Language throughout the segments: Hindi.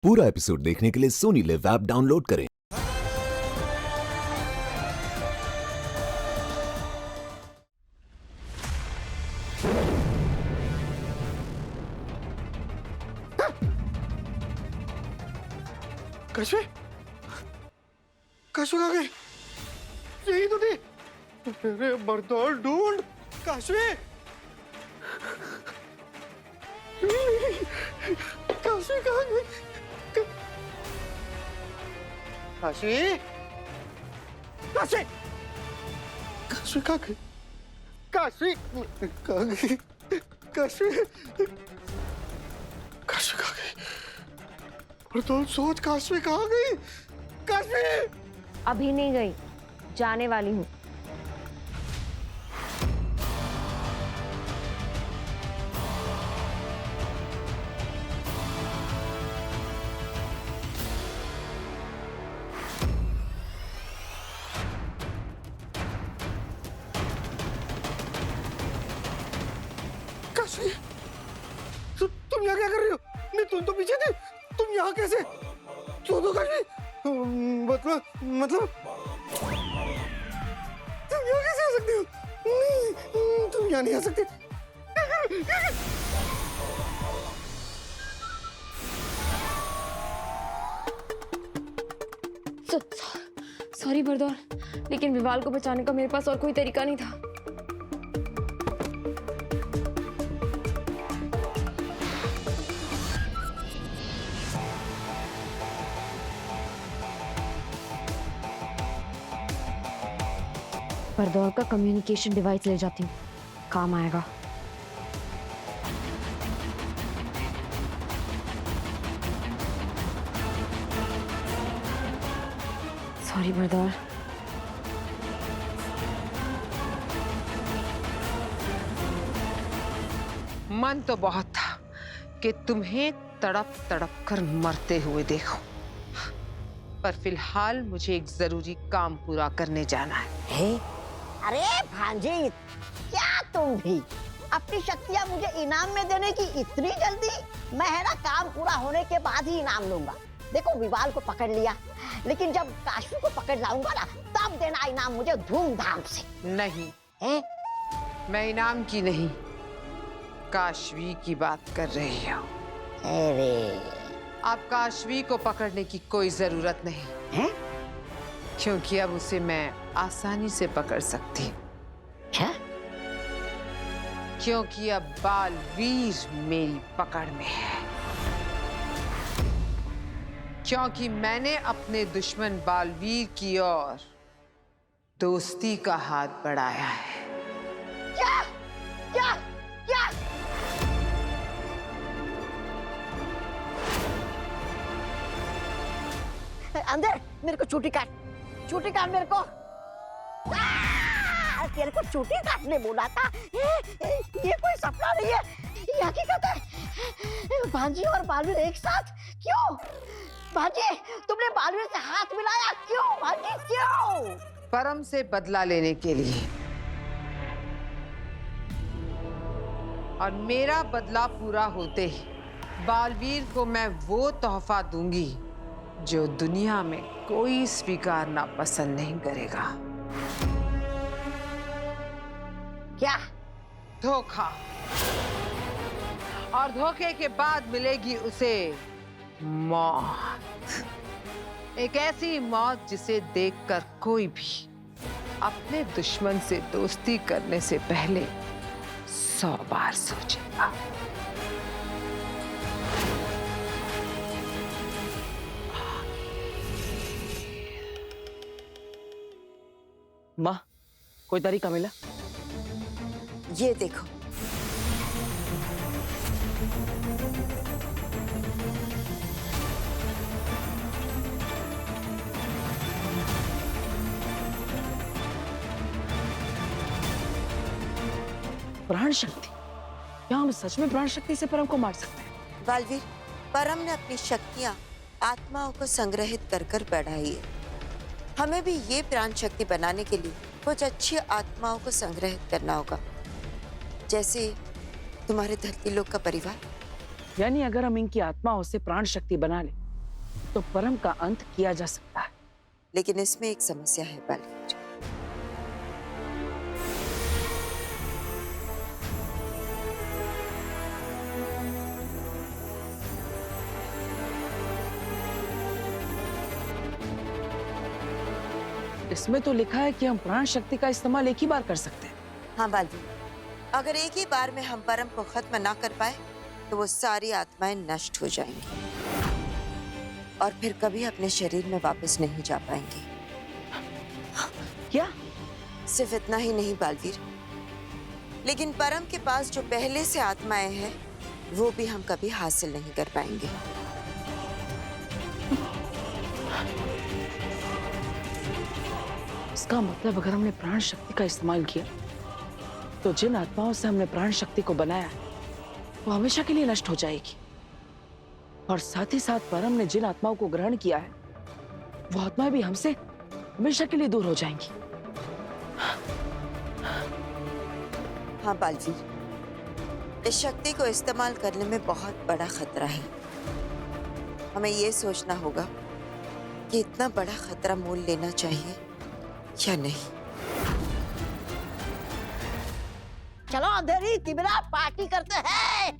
पूरा एपिसोड देखने के लिए सोनी लिव ऐप डाउनलोड करें। काशवी, काशवी कहाँ गई? यही तो थी। अरे बरदौल ढूंढ काशवी। काशवी कहाँ गई? काशवी, काशवी, काशवी कहाँ गई? काशवी कहाँ गई? काशवी, काशवी कहाँ गई? बरदौल सोच, काशवी कहाँ गई? काशवी अभी नहीं गई, जाने वाली हूँ। काशवी, तुम यहाँ क्या कर रही हो? नहीं, तुम तो पीछे थी। तुम यहाँ कैसे? तो काशवी, मतलब तुम यहाँ कैसे आ सकती हो? नहीं, तुम यहाँ नहीं आ सकती। सॉरी बरदौर, लेकिन विवाल को बचाने का मेरे पास और कोई तरीका नहीं था। बरदौर का कम्युनिकेशन डिवाइस ले जाती हूँ, काम आएगा। सॉरी बरदौर। मन तो बहुत था कि तुम्हें तड़प तड़प कर मरते हुए देखो, पर फिलहाल मुझे एक जरूरी काम पूरा करने जाना है। अरे भांजी, क्या तुम भी अपनी शक्तियां मुझे इनाम में देने की इतनी जल्दी? मैं है ना, काम पूरा होने के बाद ही इनाम लूंगा। देखो, विवाल को पकड़ लिया, लेकिन जब काशवी को पकड़ लाऊंगा ना, तब देना इनाम मुझे धूमधाम से। नहीं हैं? मैं इनाम की नहीं, काशवी की बात कर रही हूँ। अरे अब काशवी को पकड़ने की कोई जरूरत नहीं हैं? क्योंकि अब उसे मैं आसानी से पकड़ सकती हूँ, क्या? क्योंकि अब बालवीर मेरी पकड़ में है। क्योंकि मैंने अपने दुश्मन बालवीर की ओर दोस्ती का हाथ बढ़ाया है। क्या? क्या? क्या? अंदर मेरे को चूटी काट मेरे को। तेरे को चूटी काटने बोला था। ये कोई सपना नहीं है, ये हकीकत है। भांजी और बालवीर एक साथ क्यों? भांजी, तुमने बालवीर से हाथ मिलाया क्यों? भांजी क्यों? परम से बदला लेने के लिए, और मेरा बदला पूरा होते ही बालवीर को मैं वो तोहफा दूंगी जो दुनिया में कोई स्वीकारना पसंद नहीं करेगा। क्या? धोखा। और धोखे के बाद मिलेगी उसे मौत। एक ऐसी मौत जिसे देखकर कोई भी अपने दुश्मन से दोस्ती करने से पहले 100 बार सोचेगा। माँ, कोई तरीका मिला? ये देखो, प्राण शक्ति? क्या हम सच में प्राण शक्ति से परम को मार सकते हैं? बालवीर, परम ने अपनी शक्तियां आत्माओं को संग्रहित कर कर बढ़ाई है। हमें भी ये प्राण शक्ति बनाने के लिए कुछ अच्छी आत्माओं को संग्रहित करना होगा, जैसे तुम्हारे धरती लोक का परिवार। यानी अगर हम इनकी आत्माओं से प्राण शक्ति बना ले तो परम का अंत किया जा सकता है। लेकिन इसमें एक समस्या है बालवीर। इसमें तो लिखा है कि हम प्राण शक्ति का इस्तेमाल एक ही बार कर सकते हैं। हाँ बालवीर, अगर एक ही बार में हम परम को खत्म ना कर पाए तो वो सारी आत्माएं नष्ट हो जाएंगी और फिर कभी अपने शरीर में वापस नहीं जा पाएंगी। क्या? सिर्फ इतना ही नहीं बालवीर, लेकिन परम के पास जो पहले से आत्माएं हैं वो भी हम कभी हासिल नहीं कर पाएंगे। इसका मतलब अगर हमने प्राण शक्ति का इस्तेमाल किया तो जिन आत्माओं से हमने प्राण शक्ति को बनाया है वो हमेशा के लिए नष्ट हो जाएगी, और साथ ही साथ परम ने जिन आत्माओं को ग्रहण किया है वो आत्माएं भी हमसे हमेशा के लिए दूर हो जाएंगी। हाँ बालवीर, इस शक्ति को इस्तेमाल करने में बहुत बड़ा खतरा है। हमें ये सोचना होगा कि इतना बड़ा खतरा मोल लेना चाहिए या नहीं। चलो अंधेरी तिमिरा पार्टी करते हैं।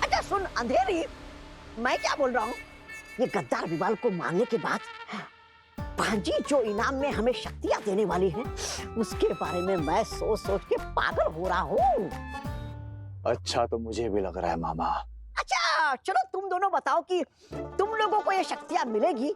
अच्छा सुन अंधेरी, मैं क्या बोल रहा हूँ, ये गद्दार विवाल को मारने के बाद भांजी जो इनाम में हमें शक्तियां देने वाली है उसके बारे में मैं सोच सोच के पागल हो रहा हूँ। अच्छा तो मुझे भी लग रहा है मामा। अच्छा चलो तुम दोनों बताओ कि तुम लोगों को ये शक्तियां मिलेगी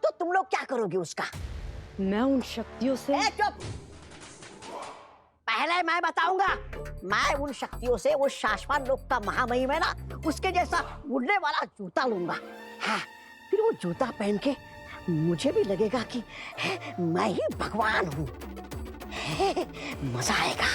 तो तुम लोग क्या करोगे उसका? मैं उन शक्तियों से चुप, पहले मैं बताऊंगा। मैं उन शक्तियों से वो शाश्वत लोक का महामहिम है ना, उसके जैसा उड़ने वाला जूता लूंगा। हाँ, फिर वो जूता पहन के मुझे भी लगेगा कि मैं ही भगवान हूँ। मजा आएगा।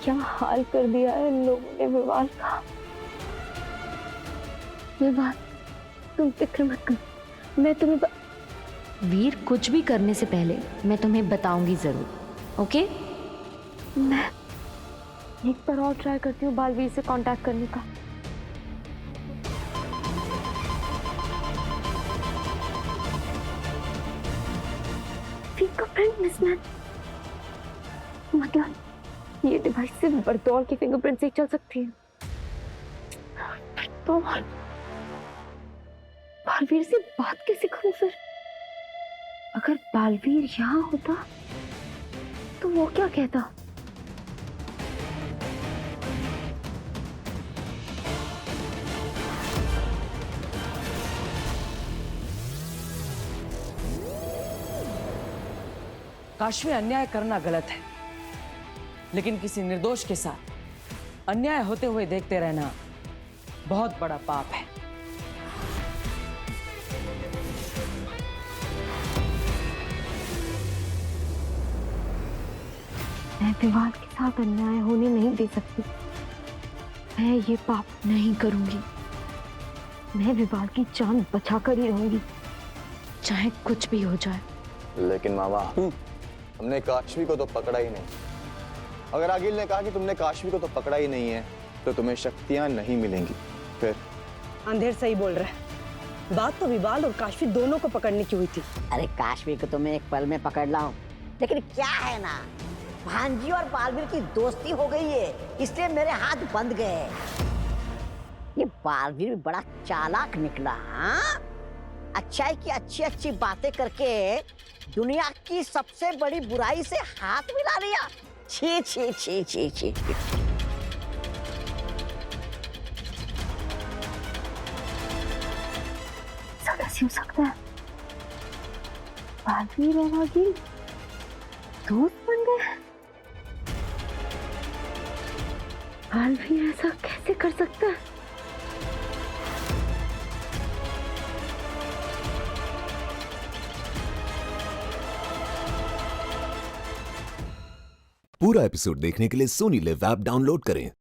क्या हाल कर दिया है इन लोगों ने विवाल का। विवाल तुम फिक्र मत करो, मैं तुम्हें वीर कुछ भी करने से पहले मैं तुम्हें बताऊंगी जरूर, ओके? मैं एक बार और ट्राई करती हूँ बालवीर से कांटेक्ट करने का। फिंगरप्रिंट मिसमैच, मतलब ये डिवाइस सिर्फ बरदौल के फिंगरप्रिंट से चल सकती है। तो बालवीर से बात कैसे करूं फिर? अगर बालवीर यहाँ होता तो वो क्या कहता? काश में अन्याय करना गलत है, लेकिन किसी निर्दोष के साथ अन्याय होते हुए देखते रहना बहुत बड़ा पाप है। मैं विवाल के साथ अन्याय होने नहीं दे सकती। मैं ये पाप नहीं करूंगी। मैं विवाल की जान बचाकर ही रहूंगी, चाहे कुछ भी हो जाए। लेकिन मामा हमने काशवी को तो पकड़ा ही नहीं। अगर आगिल ने कहा कि तुमने काशवी को तो पकड़ा ही नहीं है तो तुम्हें शक्तियां नहीं मिलेंगी। फिर अंधेर सही बोल रहा है। बात तो विवाल और काशवी दोनों को पकड़ने की हुई थी। अरे काशवी को तो मैं एक पल में पकड़ लाऊं, लेकिन क्या है ना, भांजी और बालवीर की दोस्ती हो गई है, इसलिए मेरे हाथ बंद गए। ये बालवीर भी बड़ा चालाक निकला। हाँ, अच्छाई की अच्छी अच्छी बातें करके दुनिया की सबसे बड़ी बुराई से हाथ मिला लिया। छी छी छी छी छी। कैसे हो सकता है? बालवीर और आगिल दोस्त बन गए। बालवीर ऐसा कैसे कर सकता है? पूरा एपिसोड देखने के लिए सोनी लिव ऐप डाउनलोड करें।